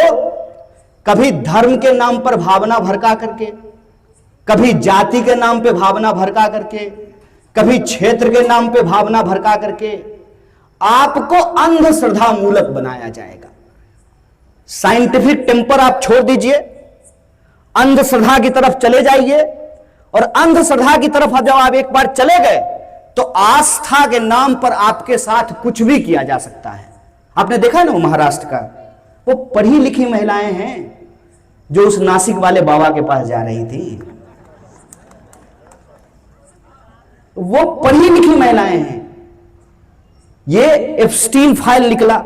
कभी धर्म के नाम पर भावना भड़का करके, कभी जाति के नाम पे भावना भड़का करके, कभी क्षेत्र के नाम पे भावना भड़का करके आपको अंधश्रद्धा मूलक बनाया जाएगा। साइंटिफिक टेम्पर आप छोड़ दीजिए, अंधश्रद्धा की तरफ चले जाइए, और अंधश्रद्धा की तरफ जब आप एक बार चले गए तो आस्था के नाम पर आपके साथ कुछ भी किया जा सकता है। आपने देखा ना महाराष्ट्र का, वो पढ़ी लिखी महिलाएं हैं जो उस नासिक वाले बाबा के पास जा रही थी, वो पढ़ी लिखी महिलाएं हैं। ये एप्स्टीन फाइल निकला,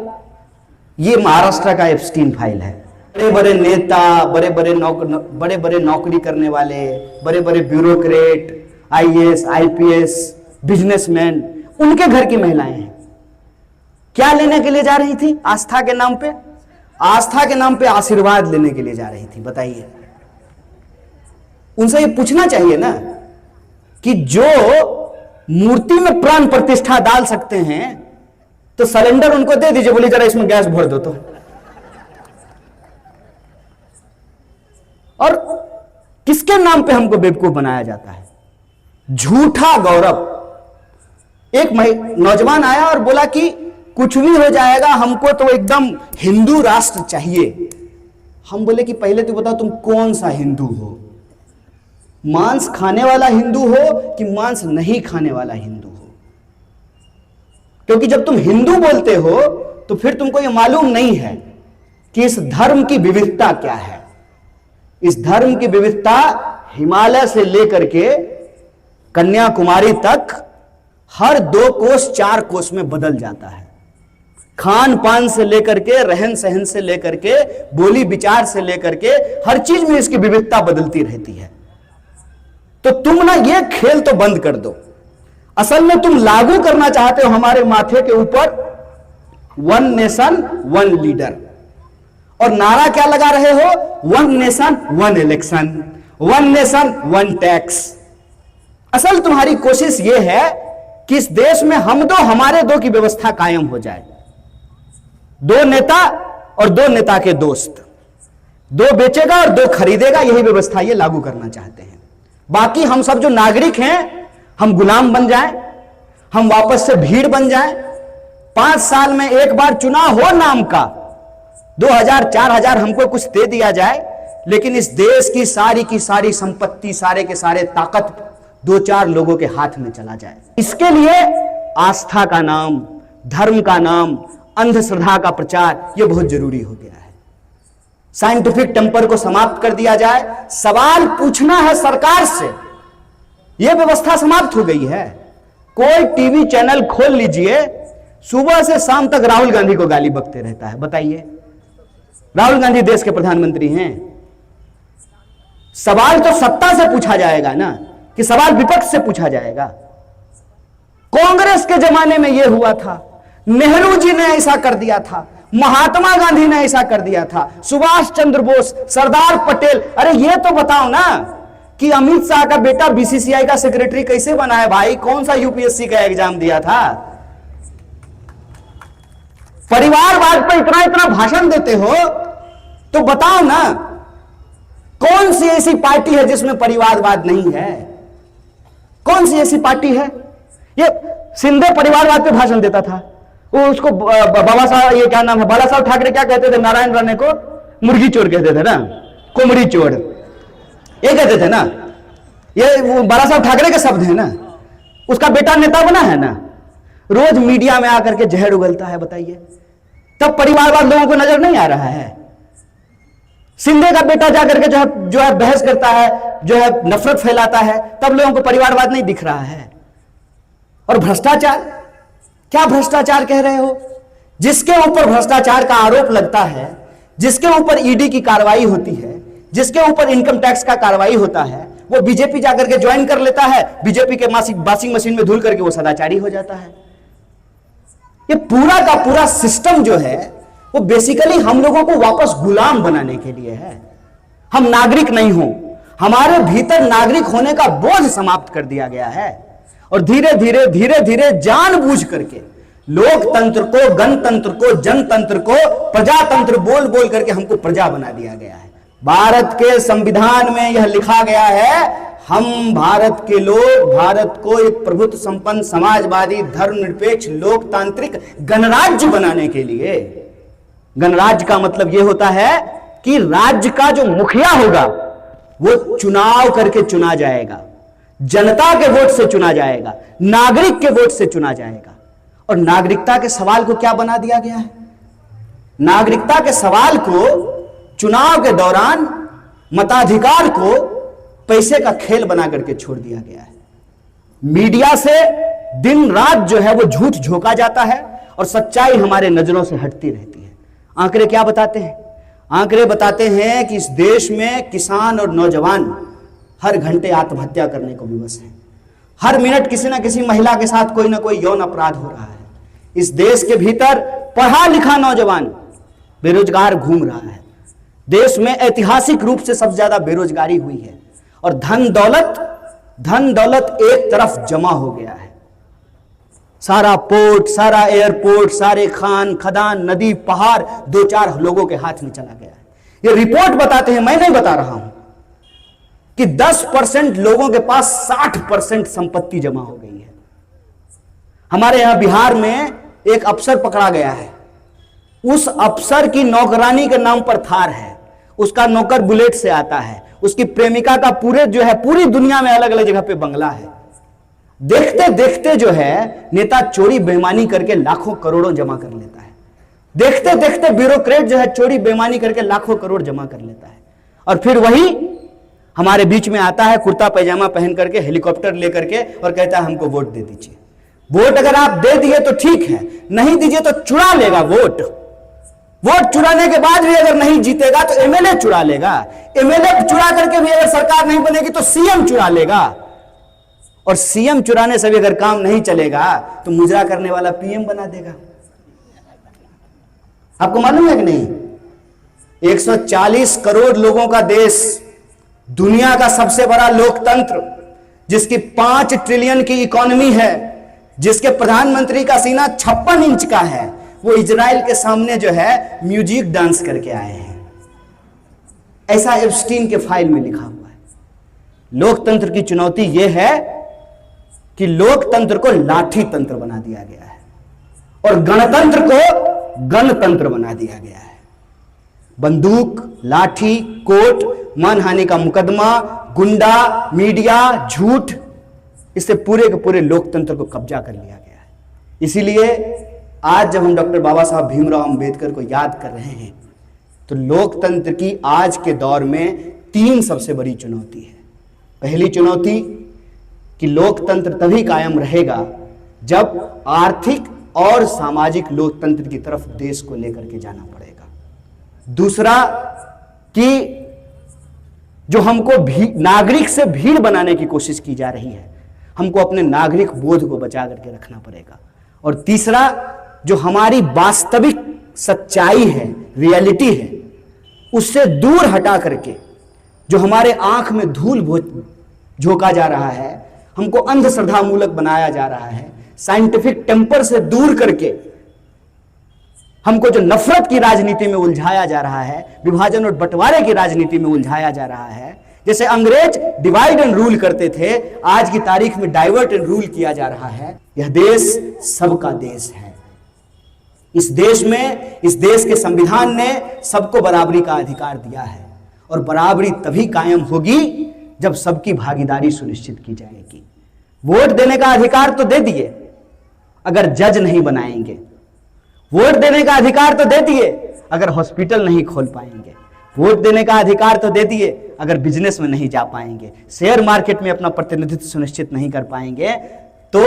ये महाराष्ट्र का एप्स्टीन फाइल है। बड़े बड़े नेता, बड़े बड़े नौकरी करने वाले, बड़े बड़े ब्यूरोक्रेट, आईएएस, आईपीएस, बिजनेसमैन, उनके घर की महिलाएं हैं। क्या लेने के लिए जा रही थी? आस्था के नाम पे, आस्था के नाम पे आशीर्वाद लेने के लिए जा रही थी। बताइए, उनसे ये पूछना चाहिए ना कि जो मूर्ति में प्राण प्रतिष्ठा डाल सकते हैं तो सिलेंडर उनको दे दीजिए, बोलिए जरा इसमें गैस भर दो तो। और किसके नाम पे हमको बेवकूफ बनाया जाता है? झूठा गौरव। एक नौजवान आया और बोला कि कुछ भी हो जाएगा, हमको तो एकदम हिंदू राष्ट्र चाहिए। हम बोले कि पहले तो बताओ तुम कौन सा हिंदू हो, मांस खाने वाला हिंदू हो कि मांस नहीं खाने वाला हिंदू हो? क्योंकि जब तुम हिंदू बोलते हो तो फिर तुमको यह मालूम नहीं है कि इस धर्म की विविधता क्या है। इस धर्म की विविधता हिमालय से लेकर के कन्याकुमारी तक हर 2 कोस 4 कोस में बदल जाता है। खान पान से लेकर के, रहन सहन से लेकर के, बोली विचार से लेकर के, हर चीज में इसकी विविधता बदलती रहती है। तो तुम ना ये खेल तो बंद कर दो। असल में तुम लागू करना चाहते हो हमारे माथे के ऊपर वन नेशन वन लीडर, और नारा क्या लगा रहे हो? One nation one election, one nation one tax. असल तुम्हारी कोशिश यह है कि इस देश में हम दो हमारे दो की व्यवस्था कायम हो जाए। 2 नेता और 2 नेता के दोस्त, 2 बेचेगा और 2 खरीदेगा, यही व्यवस्था ये लागू करना चाहते हैं। बाकी हम सब जो नागरिक हैं हम गुलाम बन जाएं, हम वापस से भीड़ बन जाएं। 5 साल में एक बार चुनाव हो नाम का, 2000-4000 हमको कुछ दे दिया जाए, लेकिन इस देश की सारी संपत्ति, सारे के सारे ताकत 2-4 लोगों के हाथ में चला जाए। इसके लिए आस्था का नाम, धर्म का नाम, अंधश्रद्धा का प्रचार यह बहुत जरूरी हो गया है। साइंटिफिक टेम्पर को समाप्त कर दिया जाए। सवाल पूछना है सरकार से, यह व्यवस्था समाप्त हो गई है। कोई टीवी चैनल खोल लीजिए, सुबह से शाम तक राहुल गांधी को गाली बकते रहता है। बताइए, राहुल गांधी देश के प्रधानमंत्री हैं। सवाल तो सत्ता से पूछा जाएगा ना, कि सवाल विपक्ष से पूछा जाएगा। कांग्रेस के जमाने में यह हुआ था, नेहरू जी ने ऐसा कर दिया था, महात्मा गांधी ने ऐसा कर दिया था, सुभाष चंद्र बोस, सरदार पटेल। अरे ये तो बताओ ना कि अमित शाह का बेटा बीसीसीआई का सेक्रेटरी कैसे बना है भाई? कौन सा यूपीएससी का एग्जाम दिया था? परिवारवाद पर इतना भाषण देते हो तो बताओ ना, कौन सी ऐसी पार्टी है जिसमें परिवारवाद नहीं है? कौन सी ऐसी पार्टी है? ये शिंदे परिवारवाद पे भाषण देता था, वो उसको बाबा साहब, ये क्या नाम है, बाला साहब ठाकरे क्या कहते थे? नारायण राणे को मुर्गी चोर कहते थे ना, कुमड़ी चोर, ये कहते थे ना। ये बाला साहब ठाकरे के शब्द है ना। उसका बेटा नेता बना है ना, रोज मीडिया में आकर के जहर उगलता है। बताइए, तब परिवारवाद लोगों को नजर नहीं आ रहा है? शिंदे का बेटा जाकर के जो है बहस करता है, जो है नफरत फैलाता है, तब लोगों को परिवारवाद नहीं दिख रहा है। और भ्रष्टाचार, क्या भ्रष्टाचार कह रहे हो? जिसके ऊपर भ्रष्टाचार का आरोप लगता है, जिसके ऊपर ईडी की कार्रवाई होती है, जिसके ऊपर इनकम टैक्स का कार्रवाई होता है, वो बीजेपी जाकर के ज्वाइन कर लेता है, बीजेपी के वॉशिंग मशीन में धुल करके वो सदाचारी हो जाता है। ये पूरा का पूरा सिस्टम जो है वो बेसिकली हम लोगों को वापस गुलाम बनाने के लिए है। हम नागरिक नहीं हो, हमारे भीतर नागरिक होने का बोझ समाप्त कर दिया गया है और धीरे धीरे जानबूझ करके लोकतंत्र को, गणतंत्र को, जनतंत्र को प्रजातंत्र बोल बोल करके हमको प्रजा बना दिया गया है। भारत के संविधान में यह लिखा गया है, हम भारत के लोग भारत को एक प्रभुत्व संपन्न समाजवादी धर्मनिरपेक्ष लोकतांत्रिक गणराज्य बनाने के लिए, गणराज्य का मतलब यह होता है कि राज्य का जो मुखिया होगा वो चुनाव करके चुना जाएगा, जनता के वोट से चुना जाएगा, नागरिक के वोट से चुना जाएगा। और नागरिकता के सवाल को क्या बना दिया गया है? नागरिकता के सवाल को चुनाव के दौरान मताधिकार को पैसे का खेल बना करके छोड़ दिया गया है। मीडिया से दिन रात जो है वो झूठ झोंका जाता है और सच्चाई हमारे नजरों से हटती रहती है। आंकड़े क्या बताते हैं? आंकड़े बताते हैं कि इस देश में किसान और नौजवान हर घंटे आत्महत्या करने को विवश हैं। हर मिनट किसी ना किसी महिला के साथ कोई ना कोई यौन अपराध हो रहा है। इस देश के भीतर पढ़ा लिखा नौजवान बेरोजगार घूम रहा है। देश में ऐतिहासिक रूप से सबसे ज्यादा बेरोजगारी हुई है और धन दौलत एक तरफ जमा हो गया है। सारा पोर्ट, सारा एयरपोर्ट, सारे खान खदान, नदी, पहाड़ 2-4 लोगों के हाथ में चला गया है। ये रिपोर्ट बताते हैं, मैं नहीं बता रहा हूं, कि 10% लोगों के पास 60% संपत्ति जमा हो गई है। हमारे यहां बिहार में एक अफसर पकड़ा गया है। उस अफसर की नौकरानी के नाम पर थार है, उसका नौकर बुलेट से आता है, उसकी प्रेमिका का पूरी दुनिया में अलग अलग जगह पे बंगला है। देखते देखते जो है नेता चोरी बेईमानी करके लाखों करोड़ों जमा कर लेता है। देखते देखते ब्यूरोक्रेट जो है चोरी बेईमानी करके लाखों करोड़ जमा कर लेता है और फिर वही हमारे बीच में आता है कुर्ता पैजामा पहन करके, हेलीकॉप्टर लेकर के और कहता है हमको वोट दे दीजिए। वोट अगर आप दे दिए तो ठीक है, नहीं दीजिए तो चुरा लेगा वोट। वोट चुराने के बाद भी अगर नहीं जीतेगा तो एमएलए चुरा लेगा। एमएलए चुरा करके भी अगर सरकार नहीं बनेगी तो सीएम चुरा लेगा और सीएम चुराने से भी अगर काम नहीं चलेगा तो मुजरा करने वाला पीएम बना देगा। आपको मालूम है कि नहीं? 140 करोड़ लोगों का देश, दुनिया का सबसे बड़ा लोकतंत्र, जिसकी 5 ट्रिलियन की इकोनॉमी है, जिसके प्रधानमंत्री का सीना 56 इंच का है, वो इजराइल के सामने जो है म्यूजिक डांस करके आए हैं। ऐसा एप्स्टीन के फाइल में लिखा हुआ है। लोकतंत्र की चुनौती यह है कि लोकतंत्र को लाठी तंत्र बना दिया गया है और गणतंत्र को गणतंत्र बना दिया गया है। बंदूक, लाठी, कोर्ट, मानहानि का मुकदमा, गुंडा, मीडिया, झूठ, इससे पूरे के पूरे लोकतंत्र को कब्जा कर लिया गया है। इसीलिए आज जब हम डॉक्टर बाबा साहब भीमराव अंबेडकर को याद कर रहे हैं तो लोकतंत्र की आज के दौर में 3 सबसे बड़ी चुनौती है। पहली चुनौती कि लोकतंत्र तभी कायम रहेगा जब आर्थिक और सामाजिक लोकतंत्र की तरफ देश को लेकर के जाना पड़ेगा। दूसरा कि जो हमको नागरिक से भीड़ बनाने की कोशिश की जा रही है, हमको अपने नागरिक बोध को बचा करके रखना पड़ेगा। और तीसरा, जो हमारी वास्तविक सच्चाई है, रियलिटी है, उससे दूर हटा करके जो हमारे आंख में धूल झोंका जा रहा है, हमको अंधश्रद्धा मूलक बनाया जा रहा है, साइंटिफिक टेम्पर से दूर करके हमको जो नफरत की राजनीति में उलझाया जा रहा है, विभाजन और बंटवारे की राजनीति में उलझाया जा रहा है, जैसे अंग्रेज डिवाइड एंड रूल करते थे, आज की तारीख में डाइवर्ट एंड रूल किया जा रहा है। यह देश सबका देश है। इस देश में, इस देश के संविधान ने सबको बराबरी का अधिकार दिया है और बराबरी तभी कायम होगी जब सबकी भागीदारी सुनिश्चित की जाएगी। वोट देने का अधिकार तो दे दिए, अगर जज नहीं बनाएंगे। वोट देने का अधिकार तो दे दिए, अगर हॉस्पिटल नहीं खोल पाएंगे। वोट देने का अधिकार तो दे दिए, अगर बिजनेस में नहीं जा पाएंगे, शेयर मार्केट में अपना प्रतिनिधित्व सुनिश्चित नहीं कर पाएंगे, तो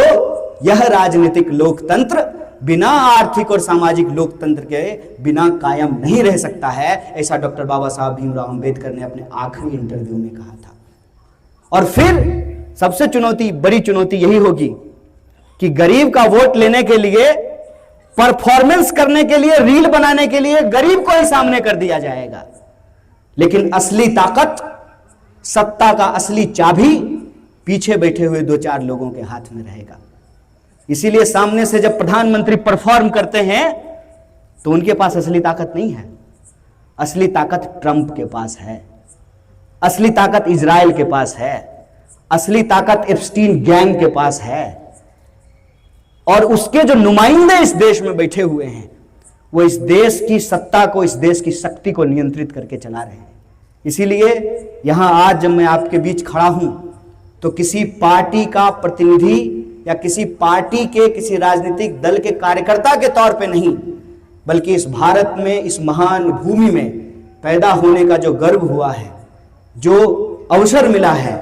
यह राजनीतिक लोकतंत्र बिना आर्थिक और सामाजिक लोकतंत्र के बिना कायम नहीं रह सकता है। ऐसा डॉक्टर बाबा साहब भीमराव अंबेडकर ने अपने आखिरी इंटरव्यू में कहा था। और फिर सबसे बड़ी चुनौती यही होगी कि गरीब का वोट लेने के लिए, परफॉर्मेंस करने के लिए, रील बनाने के लिए गरीब को ही सामने कर दिया जाएगा, लेकिन असली ताकत सत्ता का असली चाबी पीछे बैठे हुए 2-4 लोगों के हाथ में रहेगा। इसीलिए सामने से जब प्रधानमंत्री परफॉर्म करते हैं तो उनके पास असली ताकत नहीं है। असली ताकत ट्रंप के पास है, असली ताकत इजराइल के पास है, असली ताकत एप्स्टीन गैंग के पास है, और उसके जो नुमाइंदे इस देश में बैठे हुए हैं वो इस देश की सत्ता को, इस देश की शक्ति को नियंत्रित करके चला रहे हैं। इसीलिए यहां आज जब मैं आपके बीच खड़ा हूं तो किसी पार्टी का प्रतिनिधि या किसी पार्टी के किसी राजनीतिक दल के कार्यकर्ता के तौर पे नहीं, बल्कि इस भारत में, इस महान भूमि में पैदा होने का जो गर्व हुआ है, जो अवसर मिला है,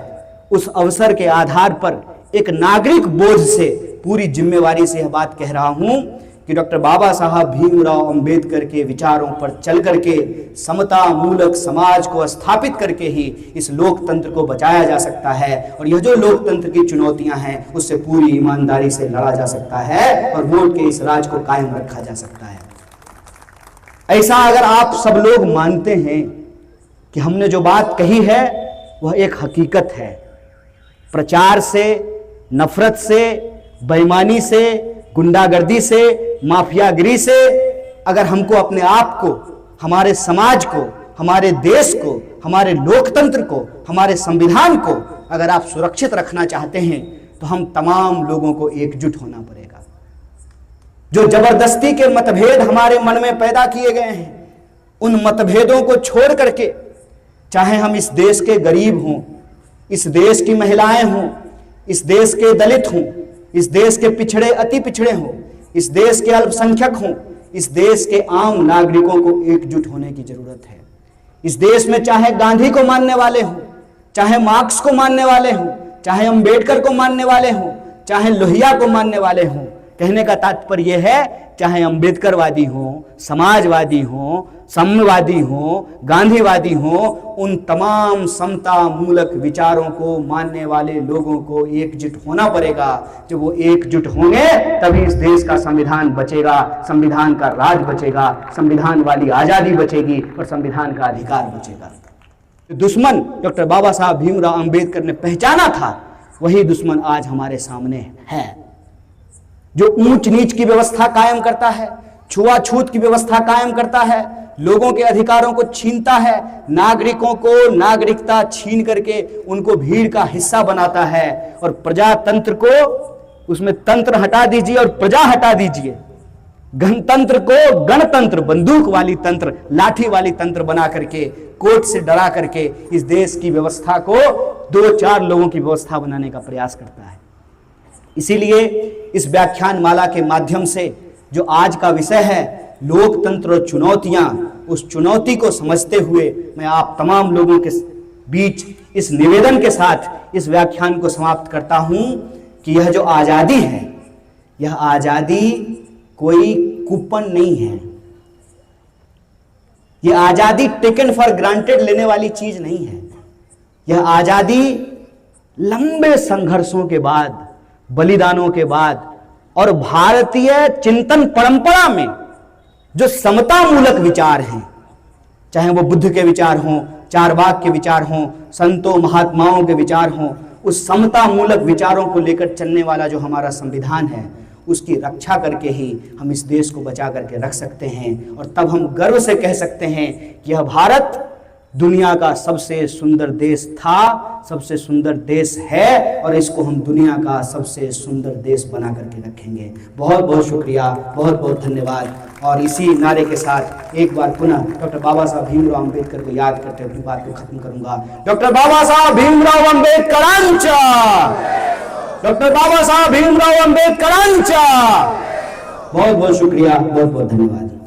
उस अवसर के आधार पर एक नागरिक बोझ से, पूरी जिम्मेवारी से यह बात कह रहा हूं कि डॉक्टर बाबा साहब भीमराव अंबेडकर के विचारों पर चल करके समता मूलक समाज को स्थापित करके ही इस लोकतंत्र को बचाया जा सकता है, और यह जो लोकतंत्र की चुनौतियां हैं उससे पूरी ईमानदारी से लड़ा जा सकता है और वोट के इस राज को कायम रखा जा सकता है। ऐसा अगर आप सब लोग मानते हैं कि हमने जो बात कही है वह एक हकीकत है, प्रचार से, नफरत से, बेईमानी से, गुंडागर्दी से, माफियागिरी से अगर हमको अपने आप को, हमारे समाज को, हमारे देश को, हमारे लोकतंत्र को, हमारे संविधान को अगर आप सुरक्षित रखना चाहते हैं तो हम तमाम लोगों को एकजुट होना पड़ेगा। जो जबरदस्ती के मतभेद हमारे मन में पैदा किए गए हैं, उन मतभेदों को छोड़ करके, चाहे हम इस देश के गरीब हों, इस देश की महिलाएं हों, इस देश के दलित हों, इस देश के पिछड़े अति पिछड़े हों, इस देश के अल्पसंख्यक हों, इस देश के आम नागरिकों को एकजुट होने की जरूरत है। इस देश में चाहे गांधी को मानने वाले हों, चाहे मार्क्स को मानने वाले हों, चाहे अंबेडकर को मानने वाले हों, चाहे लोहिया को मानने वाले हों, कहने का तात्पर्य यह है चाहे अंबेडकरवादी हों, समाजवादी हों, साम्यवादी हों, गांधीवादी हों, उन तमाम समता मूलक विचारों को मानने वाले लोगों को एकजुट होना पड़ेगा। जब वो एकजुट होंगे तभी इस देश का संविधान बचेगा, संविधान का राज बचेगा, संविधान वाली आजादी बचेगी और संविधान का अधिकार बचेगा। दुश्मन डॉक्टर बाबा साहब भीमराव अंबेडकर ने पहचाना था, वही दुश्मन आज हमारे सामने है, जो ऊंच नीच की व्यवस्था कायम करता है, छुआछूत की व्यवस्था कायम करता है, लोगों के अधिकारों को छीनता है, नागरिकों को नागरिकता छीन करके उनको भीड़ का हिस्सा बनाता है, और प्रजातंत्र को, उसमें तंत्र हटा दीजिए और प्रजा हटा दीजिए, गणतंत्र को गणतंत्र, बंदूक वाली तंत्र, लाठी वाली तंत्र बना करके, कोर्ट से डरा करके इस देश की व्यवस्था को 2-4 लोगों की व्यवस्था बनाने का प्रयास करता है। इसीलिए इस व्याख्यान माला के माध्यम से जो आज का विषय है लोकतंत्र और चुनौतियां, उस चुनौती को समझते हुए मैं आप तमाम लोगों के बीच इस निवेदन के साथ इस व्याख्यान को समाप्त करता हूं कि यह जो आजादी है, यह आजादी कोई कूपन नहीं है, यह आजादी टेकन फॉर ग्रांटेड लेने वाली चीज नहीं है। यह आजादी लंबे संघर्षों के बाद, बलिदानों के बाद और भारतीय चिंतन परंपरा में जो समता मूलक विचार हैं, चाहे वो बुद्ध के विचार हों, चारवाक के विचार हों, संतों महात्माओं के विचार हों, उस समता मूलक विचारों को लेकर चलने वाला जो हमारा संविधान है, उसकी रक्षा करके ही हम इस देश को बचा करके रख सकते हैं। और तब हम गर्व से कह सकते हैं कि यह भारत दुनिया का सबसे सुंदर देश था, सबसे सुंदर देश है, और इसको हम दुनिया का सबसे सुंदर देश बना करके रखेंगे। बहुत बहुत शुक्रिया, बहुत बहुत धन्यवाद। और इसी नारे के साथ एक बार पुनः डॉक्टर बाबा साहब भीमराव अंबेडकर को याद करते हुए अपनी बात को खत्म करूंगा। डॉक्टर बाबा साहब भीमराव अंबेडकरांचा, डॉक्टर बाबा साहब भीमराव अंबेडकरांचा। बहुत बहुत शुक्रिया, बहुत बहुत धन्यवाद।